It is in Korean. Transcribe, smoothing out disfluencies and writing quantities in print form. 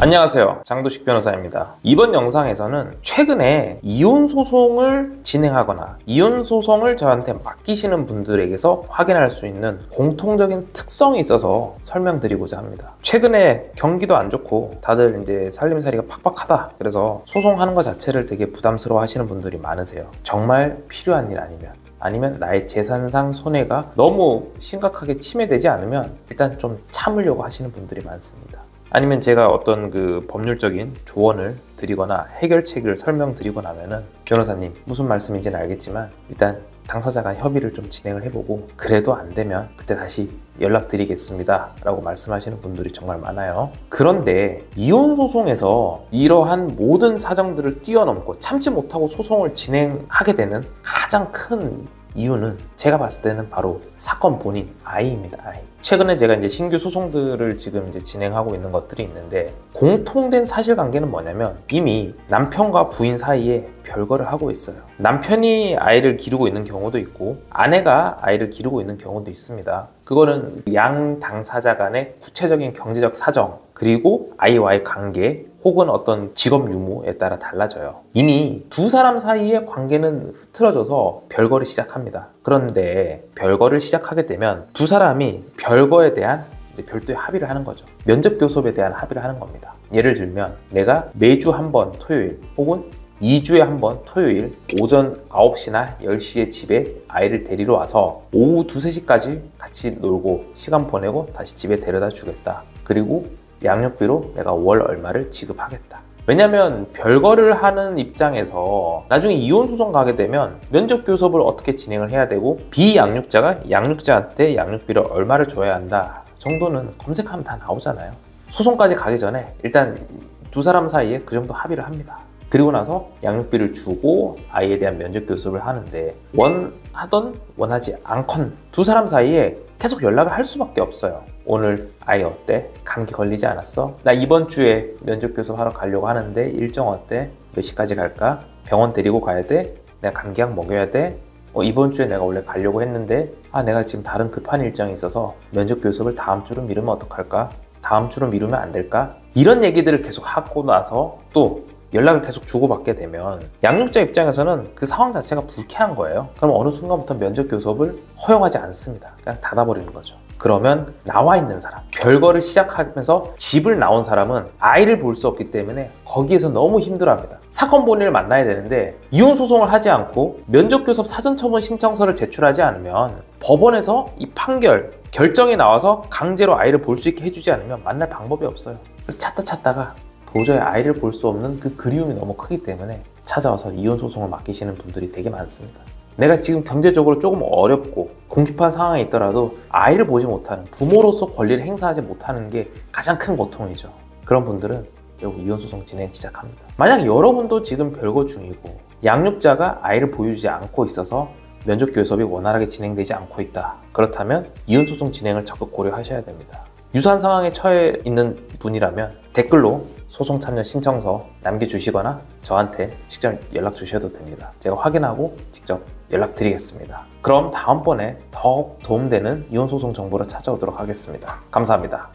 안녕하세요, 장도식 변호사입니다. 이번 영상에서는 최근에 이혼 소송을 진행하거나 이혼 소송을 저한테 맡기시는 분들에게서 확인할 수 있는 공통적인 특성이 있어서 설명드리고자 합니다. 최근에 경기도 안 좋고 다들 이제 살림살이가 팍팍하다, 그래서 소송하는 것 자체를 되게 부담스러워 하시는 분들이 많으세요. 정말 필요한 일 아니면 나의 재산상 손해가 너무 심각하게 침해되지 않으면 일단 좀 참으려고 하시는 분들이 많습니다. 아니면 제가 어떤 그 법률적인 조언을 드리거나 해결책을 설명드리고 나면은 변호사님 무슨 말씀인지는 알겠지만 일단 당사자가 협의를 좀 진행을 해보고 그래도 안 되면 그때 다시 연락드리겠습니다 라고 말씀하시는 분들이 정말 많아요. 그런데 이혼 소송에서 이러한 모든 사정들을 뛰어넘고 참지 못하고 소송을 진행하게 되는 가장 큰 이유는 제가 봤을 때는 바로 사건 본인, 아이입니다. 아이. 최근에 제가 이제 신규 소송들을 지금 이제 진행하고 있는 것들이 있는데 공통된 사실관계는 뭐냐면 이미 남편과 부인 사이에 별거를 하고 있어요. 남편이 아이를 기르고 있는 경우도 있고 아내가 아이를 기르고 있는 경우도 있습니다. 그거는 양 당사자 간의 구체적인 경제적 사정, 그리고 아이와의 관계, 혹은 어떤 직업 유무에 따라 달라져요. 이미 두 사람 사이의 관계는 흐트러져서 별거를 시작합니다. 그런데 별거를 시작하게 되면 두 사람이 별거에 대한 별도의 합의를 하는 거죠. 면접 교섭에 대한 합의를 하는 겁니다. 예를 들면 내가 매주 한 번 토요일 혹은 2주에 한 번 토요일 오전 9시나 10시에 집에 아이를 데리러 와서 오후 2, 3시까지 같이 놀고 시간 보내고 다시 집에 데려다 주겠다. 그리고 양육비로 내가 월 얼마를 지급하겠다. 왜냐면 별거를 하는 입장에서 나중에 이혼 소송 가게 되면 면접 교섭을 어떻게 진행을 해야 되고 비양육자가 양육자한테 양육비를 얼마를 줘야 한다 정도는 검색하면 다 나오잖아요. 소송까지 가기 전에 일단 두 사람 사이에 그 정도 합의를 합니다. 그리고 나서 양육비를 주고 아이에 대한 면접 교섭을 하는데 원하던 원하지 않건 두 사람 사이에 계속 연락을 할 수밖에 없어요. 오늘 아이 어때? 감기 걸리지 않았어? 나 이번 주에 면접 교섭하러 가려고 하는데 일정 어때? 몇 시까지 갈까? 병원 데리고 가야 돼? 내가 감기약 먹여야 돼? 이번 주에 내가 원래 가려고 했는데 내가 지금 다른 급한 일정이 있어서 면접 교섭을 다음 주로 미루면 어떡할까? 다음 주로 미루면 안 될까? 이런 얘기들을 계속 하고 나서 또 연락을 계속 주고받게 되면 양육자 입장에서는 그 상황 자체가 불쾌한 거예요. 그럼 어느 순간부터 면접 교섭을 허용하지 않습니다. 그냥 닫아버리는 거죠. 그러면 나와 있는 사람, 별거를 시작하면서 집을 나온 사람은 아이를 볼 수 없기 때문에 거기에서 너무 힘들어합니다. 사건 본인을 만나야 되는데 이혼 소송을 하지 않고 면접 교섭 사전처분 신청서를 제출하지 않으면 법원에서 이 판결, 결정이 나와서 강제로 아이를 볼 수 있게 해주지 않으면 만날 방법이 없어요. 그래서 찾다가 도저히 아이를 볼 수 없는 그 그리움이 너무 크기 때문에 찾아와서 이혼 소송을 맡기시는 분들이 되게 많습니다. 내가 지금 경제적으로 조금 어렵고 공급한 상황에 있더라도 아이를 보지 못하는, 부모로서 권리를 행사하지 못하는 게 가장 큰 고통이죠. 그런 분들은 결국 이혼 소송 진행 시작합니다. 만약 여러분도 지금 별거 중이고 양육자가 아이를 보여주지 않고 있어서 면접 교섭이 원활하게 진행되지 않고 있다. 그렇다면 이혼 소송 진행을 적극 고려하셔야 됩니다. 유사한 상황에 처해 있는 분이라면 댓글로 소송 참여 신청서 남겨주시거나 저한테 직접 연락 주셔도 됩니다. 제가 확인하고 직접 연락드리겠습니다. 그럼 다음번에 더욱 도움되는 이혼소송 정보로 찾아오도록 하겠습니다. 감사합니다.